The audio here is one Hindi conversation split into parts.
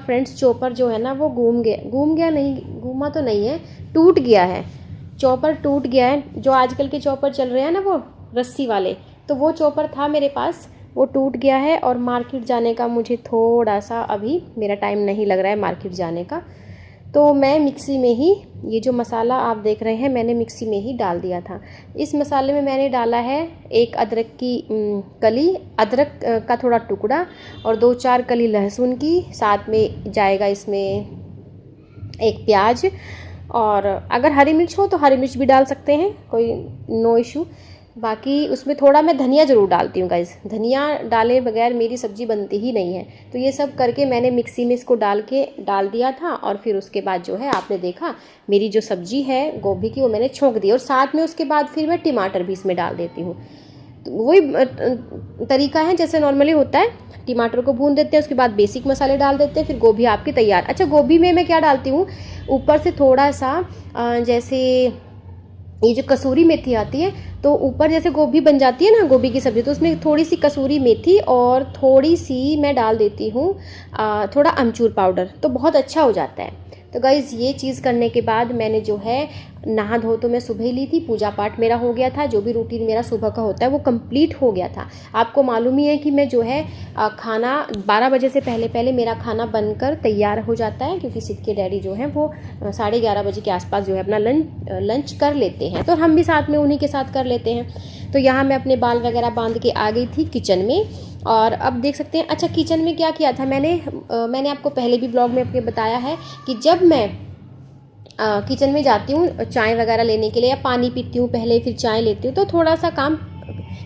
फ्रेंड्स चॉपर जो है ना वो घूम गया नहीं, घूमा तो नहीं है, टूट गया है। चॉपर टूट गया है। जो आजकल के चॉपर चल रहे हैं ना वो रस्सी वाले, तो वो चॉपर था मेरे पास, वो टूट गया है। और मार्केट जाने का मुझे थोड़ा सा अभी मेरा टाइम नहीं लग रहा है मार्केट जाने का, तो मैं मिक्सी में ही ये जो मसाला आप देख रहे हैं मैंने मिक्सी में ही डाल दिया था। इस मसाले में मैंने डाला है एक अदरक की कली, अदरक का थोड़ा टुकड़ा, और 2-4 कली लहसुन की, साथ में जाएगा इसमें एक प्याज, और अगर हरी मिर्च हो तो हरी मिर्च भी डाल सकते हैं, कोई नो इशू। बाकी उसमें थोड़ा मैं धनिया ज़रूर डालती हूँ गाइस, धनिया डाले बगैर मेरी सब्ज़ी बनती ही नहीं है। तो ये सब करके मैंने मिक्सी में इसको डाल दिया था, और फिर उसके बाद जो है आपने देखा मेरी जो सब्ज़ी है गोभी की वो मैंने छोंक दी, और साथ में उसके बाद फिर मैं टमाटर भी इसमें डाल देती हूँ। तो वही तरीका है जैसे नॉर्मली होता है, टमाटर को भून देते हैं, उसके बाद बेसिक मसाले डाल देते हैं, फिर गोभी आपकी तैयार। अच्छा, गोभी में मैं क्या डालती हूँ, ऊपर से थोड़ा सा जैसे ये जो कसूरी मेथी आती है, तो ऊपर जैसे गोभी बन जाती है ना गोभी की सब्ज़ी, तो उसमें थोड़ी सी कसूरी मेथी और थोड़ी सी मैं डाल देती हूँ थोड़ा अमचूर पाउडर, तो बहुत अच्छा हो जाता है। तो गाइज़ ये चीज़ करने के बाद मैंने जो है नहा धो तो मैं सुबह ही ली थी, पूजा पाठ मेरा हो गया था, जो भी रूटीन मेरा सुबह का होता है वो कंप्लीट हो गया था। आपको मालूम ही है कि मैं जो है खाना 12 बजे से पहले पहले मेरा खाना बनकर तैयार हो जाता है, क्योंकि सिद्ध के डैडी जो हैं वो 11:30 बजे के आसपास जो है अपना लंच कर लेते हैं, तो हम भी साथ में उन्हीं के साथ कर लेते हैं। तो यहाँ मैं अपने बाल वगैरह बांध के आ गई थी किचन में, और अब देख सकते हैं। अच्छा, किचन में क्या किया था मैंने आपको पहले भी ब्लॉग में अपने बताया है कि जब मैं किचन में जाती हूँ चाय वगैरह लेने के लिए, या पानी पीती हूँ पहले फिर चाय लेती हूँ, तो थोड़ा सा काम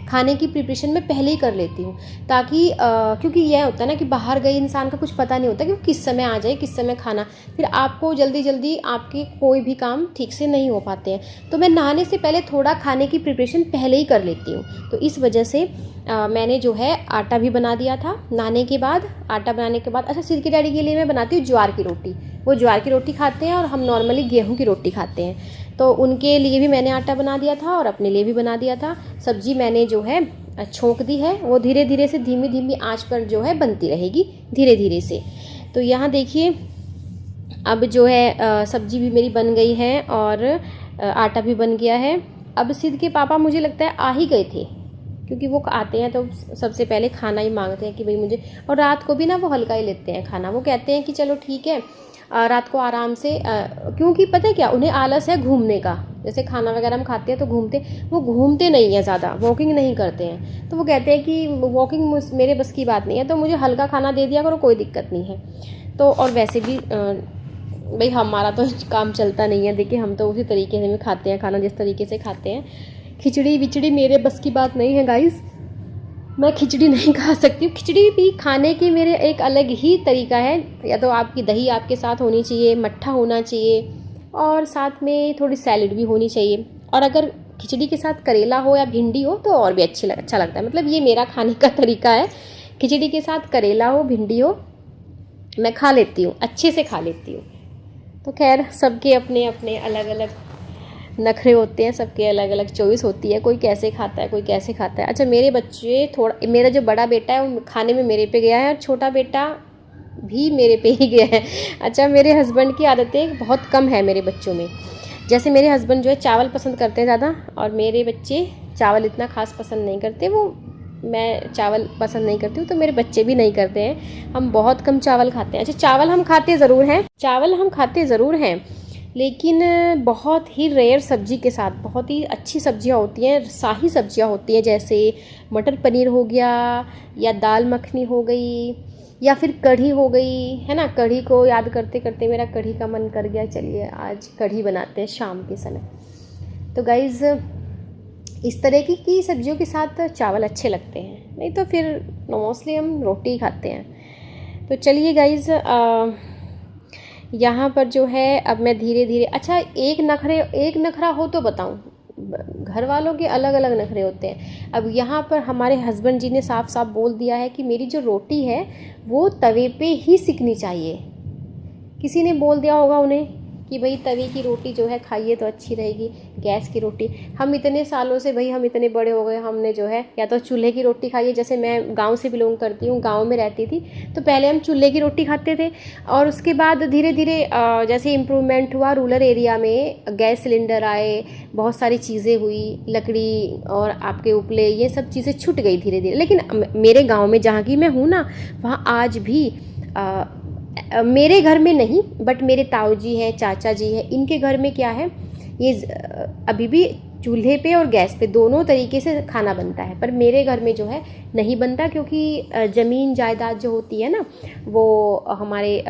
खाने की प्रिपरेशन में पहले ही कर लेती हूँ, ताकि क्योंकि यह होता है ना कि बाहर गए इंसान का कुछ पता नहीं होता कि वो किस समय आ जाए, किस समय खाना, फिर आपको जल्दी जल्दी आपके कोई भी काम ठीक से नहीं हो पाते हैं। तो मैं नहाने से पहले थोड़ा खाने की प्रिपरेशन पहले ही कर लेती हूँ, तो इस वजह से मैंने जो है आटा भी बना दिया था नहाने के बाद। आटा बनाने के बाद, अच्छा, सिद्ध के डैडी के लिए मैं बनाती हूँ ज्वार की रोटी, वो ज्वार की रोटी खाते हैं और हम नॉर्मली गेहूं की रोटी खाते हैं, तो उनके लिए भी मैंने आटा बना दिया था और अपने लिए भी बना दिया था। सब्जी मैंने जो है छोंक दी है, वो धीरे धीरे से धीमी धीमी आंच पर जो है बनती रहेगी धीरे धीरे से। तो यहाँ देखिए अब जो है सब्जी भी मेरी बन गई है और आटा भी बन गया है। अब सिद्ध के पापा मुझे लगता है आ ही गए थे, क्योंकि वो आते हैं तो सबसे पहले खाना ही मांगते हैं कि भाई मुझे, और रात को भी ना वो हल्का ही लेते हैं खाना, वो कहते हैं कि चलो ठीक है रात को आराम से, क्योंकि पता है क्या, उन्हें आलस है घूमने का। जैसे खाना वगैरह हम खाते हैं तो वो घूमते नहीं हैं ज़्यादा, वॉकिंग नहीं करते हैं, तो वो कहते हैं कि वॉकिंग मेरे बस की बात नहीं है, तो मुझे हल्का खाना दे दिया करो, कोई दिक्कत नहीं है। तो और वैसे भी भाई हमारा तो काम चलता नहीं है, देखिए हम तो उसी तरीके से खाते हैं खाना जिस तरीके से खाते हैं। खिचड़ी विचड़ी मेरे बस की बात नहीं है गाइस, मैं खिचड़ी नहीं खा सकती हूँ। खिचड़ी भी खाने की मेरे एक अलग ही तरीका है, या तो आपकी दही आपके साथ होनी चाहिए, मट्ठा होना चाहिए, और साथ में थोड़ी सैलेड भी होनी चाहिए, और अगर खिचड़ी के साथ करेला हो या भिंडी हो तो और भी अच्छा लगता है। मतलब ये मेरा खाने का तरीका है, खिचड़ी के साथ करेला हो भिंडी हो मैं खा लेती हूँ, अच्छे से खा लेती हूँ। तो खैर सबके अपने अपने अलग अलग नखरे होते हैं, सबके अलग अलग चॉइस होती है, कोई कैसे खाता है कोई कैसे खाता है। अच्छा, मेरे बच्चे थोड़ा, मेरा जो बड़ा बेटा है वो खाने में मेरे पे गया है, और छोटा बेटा भी मेरे पे ही गया है। अच्छा, मेरे हस्बैंड की आदतें बहुत कम है मेरे बच्चों में। जैसे मेरे हस्बैंड जो है चावल पसंद करते हैं ज़्यादा, और मेरे बच्चे चावल इतना खास पसंद नहीं करते। वो मैं चावल पसंद नहीं करती हूँ तो मेरे बच्चे भी नहीं करते हैं, हम बहुत कम चावल खाते हैं। अच्छा, चावल हम खाते ज़रूर हैं, लेकिन बहुत ही रेयर सब्जी के साथ। बहुत ही अच्छी सब्जियां होती हैं, शाही सब्जियां होती हैं, जैसे मटर पनीर हो गया, या दाल मखनी हो गई, या फिर कढ़ी हो गई, है ना। कढ़ी को याद करते करते मेरा कढ़ी का मन कर गया, चलिए आज कढ़ी बनाते हैं शाम के समय। तो गाइज़ इस तरह की सब्जियों के साथ चावल अच्छे लगते हैं, नहीं तो फिर मोस्टली हम रोटी खाते हैं। तो चलिए गाइज़ यहाँ पर जो है अब मैं धीरे धीरे, अच्छा एक नखरा हो तो बताऊँ, घर वालों के अलग अलग नखरे होते हैं। अब यहाँ पर हमारे हस्बैंड जी ने साफ साफ बोल दिया है कि मेरी जो रोटी है वो तवे पे ही सिकनी चाहिए। किसी ने बोल दिया होगा उन्हें कि भाई तवे की रोटी जो है खाइए तो अच्छी रहेगी, गैस की रोटी। हम इतने सालों से भाई, हम इतने बड़े हो गए, हमने जो है या तो चूल्हे की रोटी खाई है। जैसे मैं गांव से बिलोंग करती हूँ, गांव में रहती थी, तो पहले हम चूल्हे की रोटी खाते थे, और उसके बाद धीरे धीरे जैसे इम्प्रूवमेंट हुआ, रूरल एरिया में गैस सिलेंडर आए, बहुत सारी चीज़ें हुई, लकड़ी और आपके उपले, ये सब चीज़ें छूट गई धीरे धीरे। लेकिन मेरे गाँव में जहाँ की मैं हूँ ना, वहाँ आज भी मेरे घर में नहीं, बट मेरे ताऊ जी हैं, चाचा जी हैं, इनके घर में क्या है, ये अभी भी चूल्हे पे और गैस पे दोनों तरीके से खाना बनता है। पर मेरे घर में जो है नहीं बनता, क्योंकि ज़मीन जायदाद जो होती है ना, वो हमारे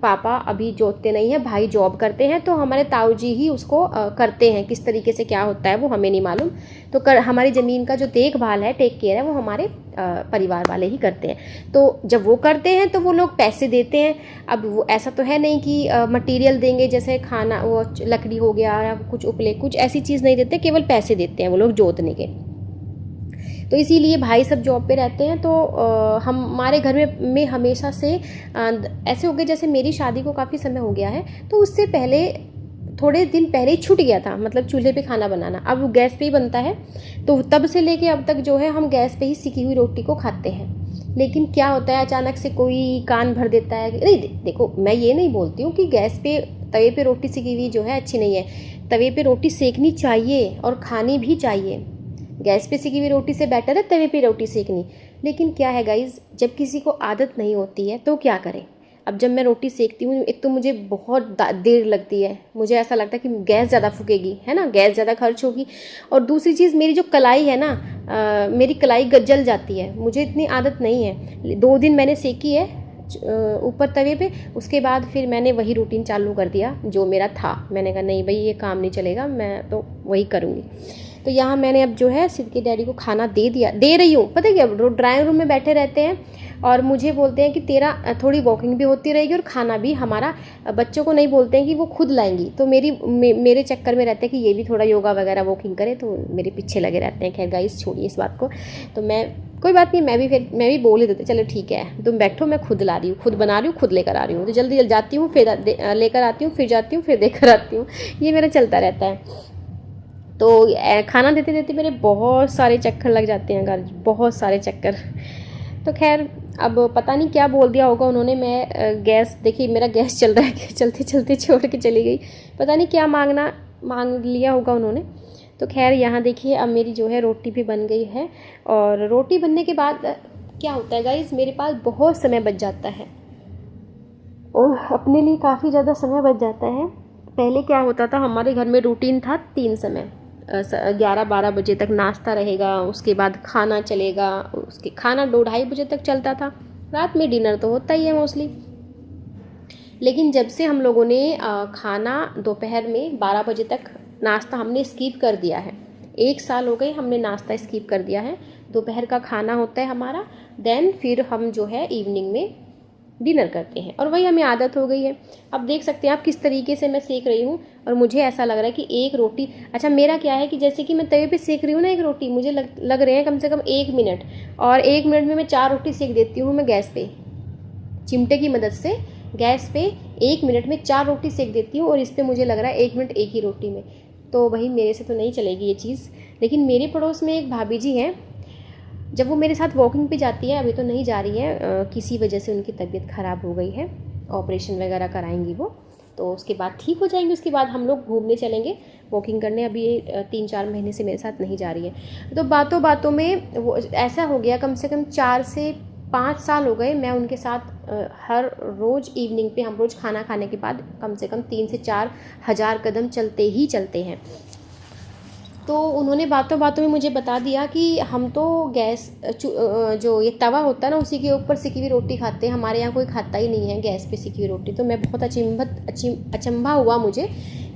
पापा अभी जोतते नहीं हैं, भाई जॉब करते हैं, तो हमारे ताऊ जी ही उसको करते हैं। किस तरीके से क्या होता है वो हमें नहीं मालूम। तो हमारी ज़मीन का जो देखभाल है, टेक केयर है, वो हमारे परिवार वाले ही करते हैं। तो जब वो करते हैं तो वो लोग पैसे देते हैं। अब वो ऐसा तो है नहीं कि मटेरियल देंगे, जैसे खाना, वो लकड़ी हो गया या कुछ उपले, कुछ ऐसी चीज़ नहीं देते, केवल पैसे देते हैं वो लोग जोतने के। तो इसीलिए भाई सब जॉब पे रहते हैं। तो हमारे घर में हमेशा से ऐसे हो गए, जैसे मेरी शादी को काफ़ी समय हो गया है, तो उससे पहले थोड़े दिन पहले ही छूट गया था, मतलब चूल्हे पे खाना बनाना। अब वो गैस पे ही बनता है, तो तब से लेके अब तक जो है हम गैस पे ही सिकी हुई रोटी को खाते हैं। लेकिन क्या होता है, अचानक से कोई कान भर देता है। नहीं, देखो मैं ये नहीं बोलती हूँ कि गैस पे तवे पे रोटी सिकी हुई जो है अच्छी नहीं है। तवे पे रोटी सेकनी चाहिए और खानी भी चाहिए। गैस पे सिकी हुई रोटी से बेटर है तवे पे रोटी सेकनी। लेकिन क्या है गाइज, जब किसी को आदत नहीं होती है तो क्या करें। अब जब मैं रोटी सेकती हूँ, एक तो मुझे बहुत देर लगती है, मुझे ऐसा लगता है कि गैस ज़्यादा फूकेगी, है ना, गैस ज़्यादा खर्च होगी। और दूसरी चीज़, मेरी जो कलाई है ना, मेरी कलाई जल जाती है। मुझे इतनी आदत नहीं है। 2 दिन मैंने सेकी है ऊपर तवे पे, उसके बाद फिर मैंने वही रूटीन चालू कर दिया जो मेरा था। मैंने कहा नहीं भाई, ये काम नहीं चलेगा, मैं तो वही करूँगी। तो यहाँ मैंने अब जो है सिद्ध के डैडी को खाना दे रही हूँ। पता है क्या, ड्राइंग रूम में बैठे रहते हैं और मुझे बोलते हैं कि तेरा थोड़ी वॉकिंग भी होती रहेगी और खाना भी हमारा। बच्चों को नहीं बोलते हैं कि वो खुद लाएंगी, तो मेरे चक्कर में रहते हैं कि ये भी थोड़ा योगा वगैरह वॉकिंग करे, तो मेरे पीछे लगे रहते हैं। खैर गाइस, छोड़िए इस बात को। तो कोई बात नहीं, मैं भी बोल ही देते, चलो ठीक है तुम बैठो, मैं खुद ला रही हूँ, खुद बना रही हूँ, खुद लेकर आ रही हूँ। तो जल्दी जाती हूँ, फिर लेकर आती हूँ, फिर जाती हूँ, फिर देकर आती हूँ। ये मेरा चलता रहता है। तो खाना देते देते मेरे बहुत सारे चक्कर लग जाते हैं घर, बहुत सारे चक्कर। तो खैर, अब पता नहीं क्या बोल दिया होगा उन्होंने। मैं गैस, देखिए मेरा गैस चल रहा है, चलते चलते छोड़ के चली गई। पता नहीं क्या मांग लिया होगा उन्होंने। तो खैर, यहाँ देखिए अब मेरी जो है रोटी भी बन गई है। और रोटी बनने के बाद क्या होता है गाइस, मेरे पास बहुत समय बच जाता है, और अपने लिए काफ़ी ज़्यादा समय बच जाता है। पहले क्या होता था, हमारे घर में रूटीन था 3 समय, 11-12 बजे तक नाश्ता रहेगा, उसके बाद खाना चलेगा, उसके खाना 2-2:30 बजे तक चलता था। रात में डिनर तो होता ही है मोस्टली। लेकिन जब से हम लोगों ने खाना दोपहर में 12 बजे तक, नाश्ता हमने स्किप कर दिया है। 1 साल हो गए हमने नाश्ता स्किप कर दिया है। दोपहर का खाना होता है हमारा, देन फिर हम जो है इवनिंग में डिनर करते हैं, और वही हमें आदत हो गई है। अब देख सकते हैं आप किस तरीके से मैं सेक रही हूँ, और मुझे ऐसा लग रहा है कि एक रोटी, अच्छा मेरा क्या है कि जैसे कि मैं तवे पे सेक रही हूँ ना एक रोटी, मुझे लग रहे हैं कम से कम 1 मिनट, और 1 मिनट में मैं 4 रोटी सेक देती हूँ मैं गैस पे, चिमटे की मदद से गैस पे 1 मिनट में 4 रोटी सेक देती हूँ। और इस पर मुझे लग रहा है 1 मिनट एक ही रोटी में। तो वही मेरे से तो नहीं चलेगी ये चीज़। लेकिन मेरे पड़ोस में एक भाभी जी हैं, जब वो मेरे साथ वॉकिंग पे जाती है, अभी तो नहीं जा रही है, किसी वजह से उनकी तबीयत ख़राब हो गई है, ऑपरेशन वगैरह कराएंगी वो, तो उसके बाद ठीक हो जाएंगी। उसके बाद हम लोग घूमने चलेंगे, वॉकिंग करने। अभी 3-4 महीने से मेरे साथ नहीं जा रही है। तो बातों बातों में वो ऐसा हो गया, कम से कम 4 से 5 साल हो गए मैं उनके साथ हर रोज़ इवनिंग पे, हम रोज़ खाना खाने के बाद कम से कम 3 से 4 हज़ार कदम चलते ही चलते हैं। तो उन्होंने बातों बातों में मुझे बता दिया कि हम तो गैस जो ये तवा होता है ना, उसी के ऊपर सिकी हुई रोटी खाते हैं, हमारे यहाँ कोई खाता ही नहीं है गैस पे सिकी हुई रोटी। तो मैं बहुत अचंभा हुआ मुझे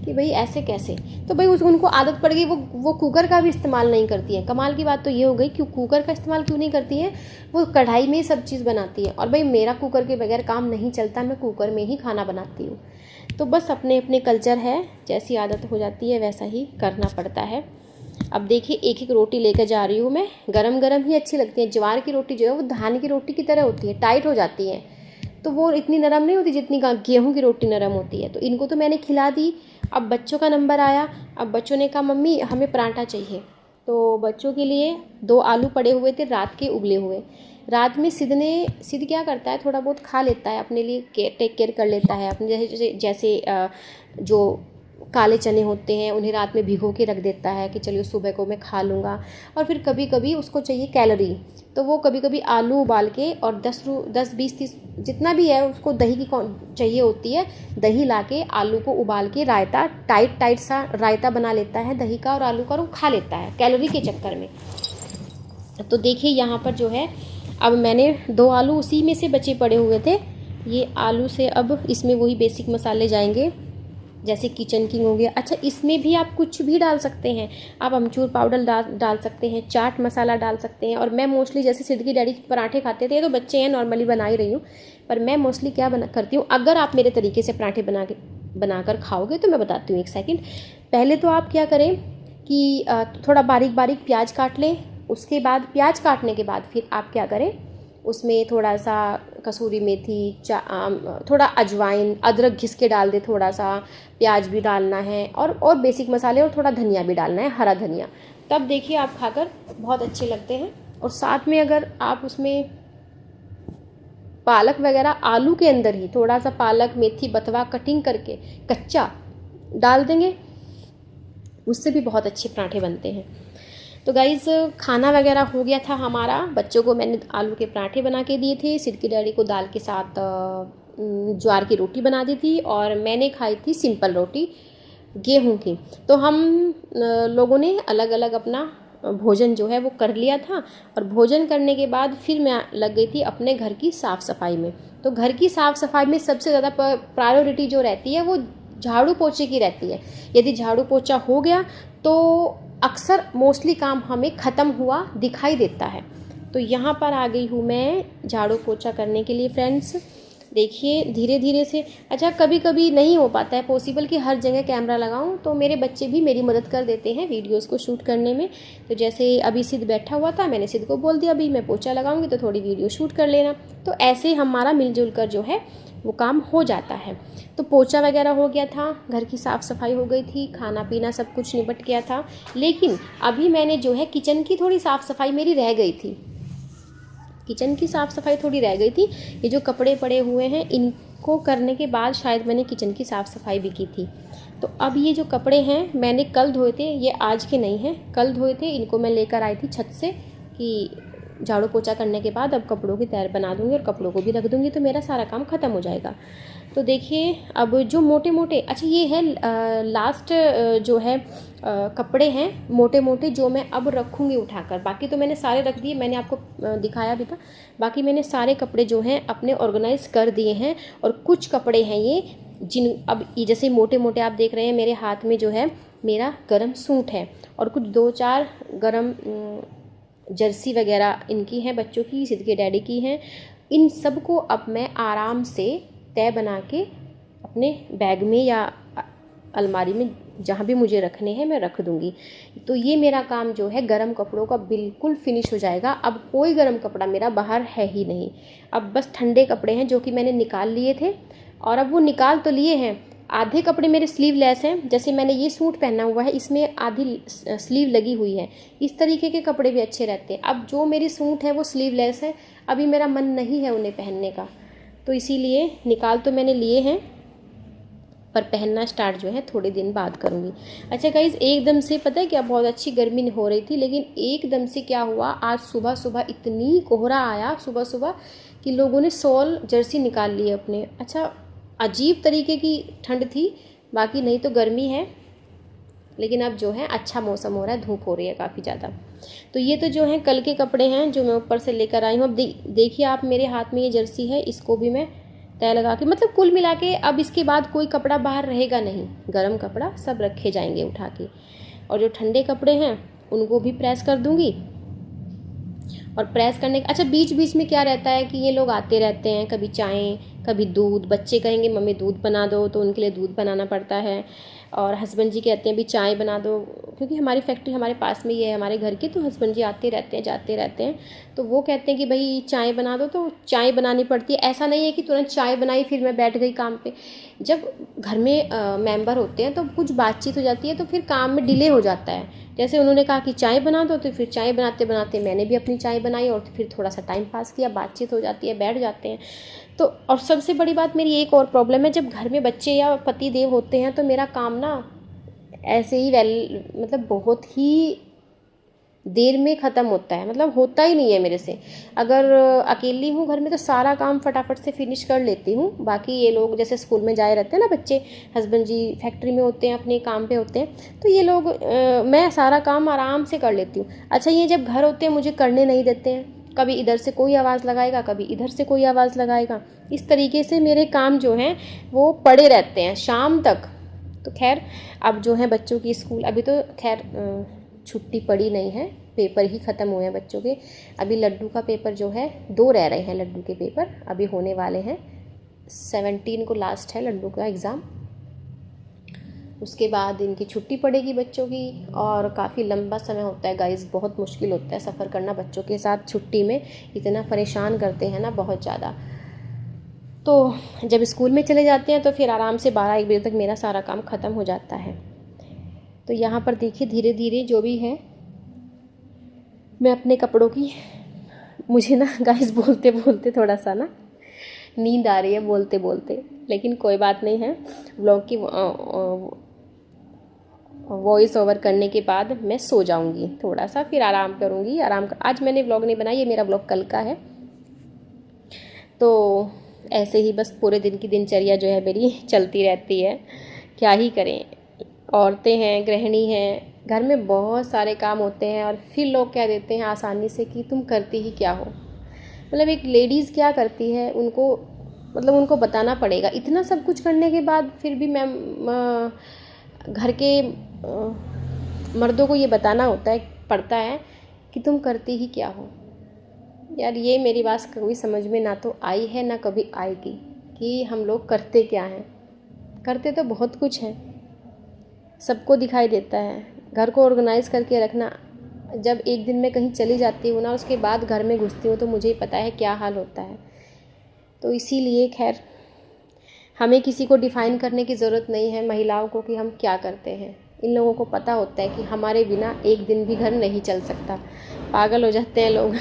कि भाई ऐसे कैसे। तो भाई उनको आदत पड़ गई, वो कुकर का भी इस्तेमाल नहीं करती है। कमाल की बात तो ये हो गई कि कुकर का इस्तेमाल क्यों नहीं करती है, वो कढ़ाई में ही सब चीज़ बनाती है। और भाई मेरा कुकर के बगैर काम नहीं चलता, मैं कुकर में ही खाना बनाती हूँ। तो बस अपने अपने कल्चर है, जैसी आदत हो जाती है वैसा ही करना पड़ता है। अब देखिए एक एक रोटी लेकर जा रही हूँ मैं, गरम गरम ही अच्छी लगती है। ज्वार की रोटी जो है वो धान की रोटी की तरह होती है, टाइट हो जाती है। तो वो इतनी नरम नहीं होती जितनी गेहूं की रोटी नरम होती है। तो इनको तो मैंने खिला दी। अब बच्चों का नंबर आया। अब बच्चों ने कहा मम्मी हमें पराठा चाहिए। तो बच्चों के लिए 2 आलू पड़े हुए थे रात के उबले हुए। रात में सिद्ध क्या करता है, थोड़ा बहुत खा लेता है, अपने लिए टेक केयर कर लेता है अपने, जैसे जो काले चने होते हैं उन्हें रात में भिगो के रख देता है कि चलिए सुबह को मैं खा लूँगा। और फिर कभी कभी उसको चाहिए कैलोरी, तो वो कभी कभी आलू उबाल के और 10-20-30 जितना भी है उसको दही की चाहिए होती है, दही ला के आलू को उबाल के रायता टाइट सा रायता बना लेता है दही का और आलू का, और वो खा लेता है कैलोरी के चक्कर में। तो देखिए यहाँ पर जो है अब मैंने 2 आलू उसी में से बचे पड़े हुए थे, ये आलू से अब इसमें वही बेसिक मसाले जाएंगे जैसे किचन किंग हो गया। अच्छा इसमें भी आप कुछ भी डाल सकते हैं, आप अमचूर पाउडर डाल सकते हैं, चाट मसाला डाल सकते हैं। और मैं मोस्टली जैसे सिद्ध की डैडी पराठे खाते थे, तो बच्चे हैं नॉर्मली बना ही रही हूँ, पर मैं मोस्टली क्या करती हूँ, अगर आप मेरे तरीके से पराठे बनाकर खाओगे तो मैं बताती हूँ। 1 सेकेंड पहले तो आप क्या करें कि थोड़ा बारीक बारीक प्याज काट लें। उसके बाद प्याज काटने के बाद फिर आप क्या करें, उसमें थोड़ा सा कसूरी मेथी, थोड़ा अजवाइन, अदरक घिस के डाल दे, थोड़ा सा प्याज भी डालना है और बेसिक मसाले, और थोड़ा धनिया भी डालना है, हरा धनिया। तब देखिए आप खाकर बहुत अच्छे लगते हैं। और साथ में अगर आप उसमें पालक वगैरह आलू के अंदर ही थोड़ा सा पालक मेथी बथवा कटिंग करके कच्चा डाल देंगे, उससे भी बहुत अच्छे पराठे बनते हैं। तो गाइज़ खाना वगैरह हो गया था हमारा। बच्चों को मैंने आलू के पराठे बना के दिए थे, सिद्ध की डैडी को दाल के साथ ज्वार की रोटी बना दी थी, और मैंने खाई थी सिंपल रोटी गेहूं की। तो हम लोगों ने अलग अलग अपना भोजन जो है वो कर लिया था। और भोजन करने के बाद फिर मैं लग गई थी अपने घर की साफ़ सफाई में। तो घर की साफ़ सफाई में सबसे ज़्यादा प्रायोरिटी जो रहती है वो झाड़ू पोछे की रहती है। यदि झाड़ू पोछा हो गया तो अक्सर मोस्टली काम हमें ख़त्म हुआ दिखाई देता है। तो यहाँ पर आ गई हूँ मैं झाड़ू पोछा करने के लिए फ्रेंड्स। देखिए धीरे धीरे से, अच्छा कभी कभी नहीं हो पाता है पॉसिबल कि हर जगह कैमरा लगाऊं, तो मेरे बच्चे भी मेरी मदद कर देते हैं वीडियोस को शूट करने में। तो जैसे अभी सिद्ध बैठा हुआ था, मैंने सिद्ध को बोल दिया अभी मैं पोछा लगाऊंगी तो थोड़ी वीडियो शूट कर लेना। तो ऐसे हमारा मिलजुल कर जो है वो काम हो जाता है। तो पोछा वगैरह हो गया था, घर की साफ़ सफाई हो गई थी, खाना पीना सब कुछ निपट गया था। लेकिन अभी मैंने जो है किचन की थोड़ी साफ़ सफाई मेरी रह गई थी, किचन की साफ़ सफाई थोड़ी रह गई थी। ये जो कपड़े पड़े हुए हैं इनको करने के बाद शायद मैंने किचन की साफ़ सफाई भी की थी। तो अब ये जो कपड़े हैं मैंने कल धोए थे, ये आज के नहीं हैं, कल धोए थे। इनको मैं लेकर आई थी छत से कि झाड़ू पोछा करने के बाद अब कपड़ों की तैयार बना दूँगी और कपड़ों को भी रख दूँगी, तो मेरा सारा काम ख़त्म हो जाएगा। तो देखिए अब जो मोटे मोटे, अच्छा ये है लास्ट जो है कपड़े हैं मोटे मोटे जो मैं अब रखूँगी उठाकर। बाकी तो मैंने सारे रख दिए, मैंने आपको दिखाया भी था। बाकी मैंने सारे कपड़े जो हैं अपने ऑर्गेनाइज कर दिए हैं। और कुछ कपड़े हैं ये जिन अब जैसे मोटे मोटे आप देख रहे हैं मेरे हाथ में जो है मेरा गरम सूट है, और कुछ 2-4 गरम जर्सी वगैरह इनकी हैं, बच्चों की, सिद्ध के डैडी की हैं। इन सब को अब मैं आराम से तय बना के अपने बैग में या अलमारी में जहाँ भी मुझे रखने हैं मैं रख दूँगी। तो ये मेरा काम जो है गरम कपड़ों का बिल्कुल फिनिश हो जाएगा। अब कोई गरम कपड़ा मेरा बाहर है ही नहीं, अब बस ठंडे कपड़े हैं जो कि मैंने निकाल लिए थे। और अब वो निकाल तो लिए हैं, आधे कपड़े मेरे स्लीवलेस हैं। जैसे मैंने ये सूट पहना हुआ है इसमें आधी स्लीव लगी हुई है, इस तरीके के कपड़े भी अच्छे रहते हैं। अब जो मेरी सूट है वो स्लीवलेस है, अभी मेरा मन नहीं है उन्हें पहनने का, तो इसीलिए निकाल तो मैंने लिए हैं, पर पहनना स्टार्ट जो है थोड़े दिन बाद करूँगी। अच्छा गाइज़ एकदम से पता है क्या, बहुत अच्छी गर्मी हो रही थी, लेकिन एकदम से क्या हुआ, आज सुबह सुबह इतनी कोहरा आया सुबह सुबह कि लोगों ने शॉल जर्सी निकाल लिए अपने। अच्छा अजीब तरीके की ठंड थी, बाकी नहीं तो गर्मी है, लेकिन अब जो है अच्छा मौसम हो रहा है, धूप हो रही है काफ़ी ज़्यादा। तो ये तो जो है कल के कपड़े हैं जो मैं ऊपर से लेकर आई हूँ। अब देखिए आप मेरे हाथ में ये जर्सी है, इसको भी मैं तय लगा के, मतलब कुल मिला के अब इसके बाद कोई कपड़ा बाहर रहेगा नहीं, गरम कपड़ा सब रखे जाएंगे उठा के। और जो ठंडे कपड़े हैं उनको भी प्रेस कर दूँगी। और प्रेस करने का, अच्छा बीच बीच में क्या रहता है कि ये लोग आते रहते हैं, कभी चाय कभी दूध, बच्चे कहेंगे मम्मी दूध बना दो तो उनके लिए दूध बनाना पड़ता है, और हस्बैंड जी कहते हैं भी चाय बना दो, क्योंकि हमारी फैक्ट्री हमारे पास में ही है हमारे घर की, तो हस्बैंड जी आते रहते हैं जाते रहते हैं। तो वो कहते हैं कि भाई चाय बना दो, तो चाय बनानी पड़ती है। ऐसा नहीं है कि तुरंत चाय बनाई फिर मैं बैठ गई काम पे। जब घर में मेंबर होते हैं तो कुछ बातचीत हो जाती है, तो फिर काम में डिले हो जाता है। जैसे उन्होंने कहा कि चाय बना दो, तो फिर चाय बनाते बनाते मैंने भी अपनी चाय बनाई और फिर थोड़ा सा टाइम पास किया, बातचीत हो जाती है, बैठ जाते हैं। तो और सबसे बड़ी बात मेरी एक और प्रॉब्लम है, जब घर में बच्चे या पति देव होते हैं तो मेरा काम ना ऐसे ही मतलब बहुत ही देर में ख़त्म होता है, मतलब होता ही नहीं है मेरे से। अगर अकेली हूँ घर में तो सारा काम फटाफट से फिनिश कर लेती हूँ। बाकी ये लोग जैसे स्कूल में जाए रहते हैं ना बच्चे, हस्बैंड जी फैक्ट्री में होते हैं, अपने काम पे होते हैं, तो ये लोग मैं सारा काम आराम से कर लेती हूँ। अच्छा, ये जब घर होते हैं मुझे करने नहीं देते हैं, कभी इधर से कोई आवाज़ लगाएगा, कभी इधर से कोई आवाज़ लगाएगा। इस तरीके से मेरे काम जो हैं वो पड़े रहते हैं शाम तक। तो खैर अब जो है बच्चों की स्कूल, अभी तो खैर छुट्टी पड़ी नहीं है, पेपर ही ख़त्म हुए हैं बच्चों के। अभी लड्डू का पेपर जो है 2 रह रहे हैं, लड्डू के पेपर अभी होने वाले हैं। 17 को लास्ट है लड्डू का एग्ज़ाम, उसके बाद इनकी छुट्टी पड़ेगी बच्चों की। और काफ़ी लंबा समय होता है गाइस, बहुत मुश्किल होता है सफ़र करना बच्चों के साथ छुट्टी में, इतना परेशान करते हैं ना बहुत ज़्यादा। तो जब स्कूल में चले जाते हैं तो फिर आराम से 12-1 बजे तक मेरा सारा काम ख़त्म हो जाता है। तो यहाँ पर देखिए धीरे धीरे जो भी है मैं अपने कपड़ों की, मुझे ना गाइस बोलते बोलते थोड़ा सा ना नींद आ रही है बोलते बोलते, लेकिन कोई बात नहीं है। व्लॉग की वॉइस ओवर करने के बाद मैं सो जाऊंगी थोड़ा सा, फिर आराम करूंगी। आज मैंने व्लॉग नहीं बनाया, ये मेरा व्लॉग कल का है। तो ऐसे ही बस पूरे दिन की दिनचर्या जो है मेरी चलती रहती है, क्या ही करें। औरतें हैं, गृहिणी हैं, घर में बहुत सारे काम होते हैं और फिर लोग कह देते हैं आसानी से कि तुम करती ही क्या हो। मतलब एक लेडीज़ क्या करती है उनको, मतलब उनको बताना पड़ेगा। इतना सब कुछ करने के बाद फिर भी मैं घर के मर्दों को ये बताना पड़ता है कि तुम करती ही क्या हो। यार ये मेरी बात कभी समझ में ना तो आई है ना कभी आएगी कि हम लोग करते क्या हैं। करते तो बहुत कुछ है, सबको दिखाई देता है। घर को ऑर्गेनाइज़ करके रखना, जब एक दिन मैं कहीं चली जाती हूँ ना, उसके बाद घर में घुसती हूँ तो मुझे ही पता है क्या हाल होता है। तो इसीलिए खैर हमें किसी को डिफ़ाइन करने की ज़रूरत नहीं है महिलाओं को कि हम क्या करते हैं। इन लोगों को पता होता है कि हमारे बिना एक दिन भी घर नहीं चल सकता। पागल हो जाते हैं लोग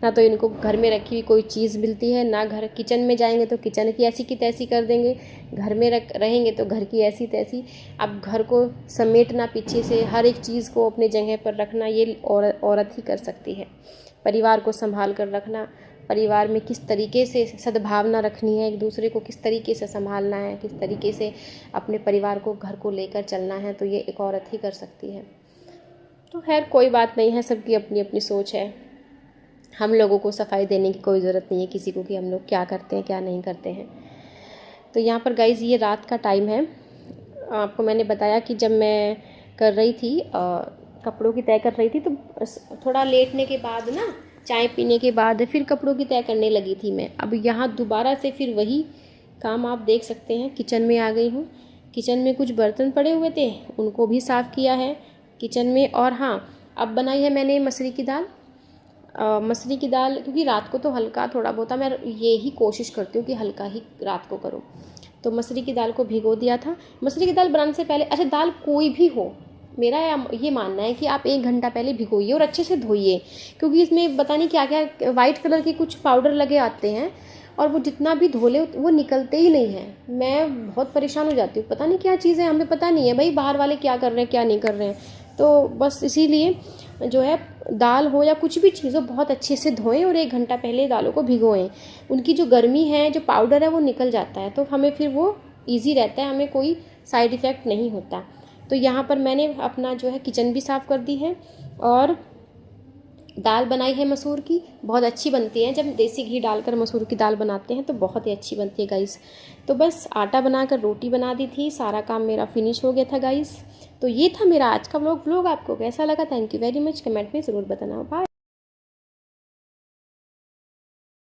ना, तो इनको घर में रखी हुई कोई चीज़ मिलती है ना, घर किचन में जाएंगे तो किचन की ऐसी की तैसी कर देंगे, घर में रहेंगे तो घर की ऐसी तैसी। अब घर को समेटना, पीछे से हर एक चीज़ को अपने जगह पर रखना, ये औरत ही कर सकती है। परिवार को संभाल कर रखना, परिवार में किस तरीके से सद्भावना रखनी है, एक दूसरे को किस तरीके से संभालना है, किस तरीके से अपने परिवार को, घर को लेकर चलना है, तो ये एक औरत ही कर सकती है। तो खैर कोई बात नहीं है, सबकी अपनी अपनी सोच है। हम लोगों को सफाई देने की कोई ज़रूरत नहीं है किसी को कि हम लोग क्या करते हैं क्या नहीं करते हैं। तो यहाँ पर गाइज़ ये रात का टाइम है। आपको मैंने बताया कि जब मैं कर रही थी कपड़ों की तय कर रही थी, तो थोड़ा लेटने के बाद ना, चाय पीने के बाद फिर कपड़ों की तय करने लगी थी मैं। अब यहाँ दोबारा से फिर वही काम आप देख सकते हैं, किचन में आ गई हूँ। किचन में कुछ बर्तन पड़े हुए थे, उनको भी साफ़ किया है किचन में। और हाँ, अब बनाई है मैंने मसूरी की दाल। मसूरी की दाल, क्योंकि रात को तो हल्का थोड़ा बहुत, मैं ये ही कोशिश करती हूँ कि हल्का ही रात को करूँ। तो मसूरी की दाल को भिगो दिया था। मसूरी की दाल बनाने से पहले, अच्छा दाल कोई भी हो, मेरा ये मानना है कि आप 1 घंटा पहले भिगोइए और अच्छे से धोइए, क्योंकि इसमें पता नहीं क्या क्या वाइट कलर के कुछ पाउडर लगे आते हैं और वो जितना भी धो ले वो निकलते ही नहीं हैं। मैं बहुत परेशान हो जाती हूँ, पता नहीं क्या चीज़ है, हमें पता नहीं है भाई बाहर वाले क्या कर रहे हैं क्या नहीं कर रहे हैं। तो बस इसीलिए जो है दाल हो या कुछ भी चीज़ हो, बहुत अच्छे से धोएं और 1 घंटा पहले दालों को भिगोएं। उनकी जो गर्मी है, जो पाउडर है, वो निकल जाता है, तो हमें फिर वो ईजी रहता है, हमें कोई साइड इफ़ेक्ट नहीं होता। तो यहाँ पर मैंने अपना जो है किचन भी साफ़ कर दी है और दाल बनाई है मसूर की। बहुत अच्छी बनती है, जब देसी घी डालकर मसूर की दाल बनाते हैं तो बहुत ही अच्छी बनती है गाइस। तो बस आटा बनाकर रोटी बना दी थी, सारा काम मेरा फिनिश हो गया था गाइस। तो ये था मेरा आज का व्लॉग। आपको कैसा लगा? Thank you very much, comment में ज़रूर बताना। बाय।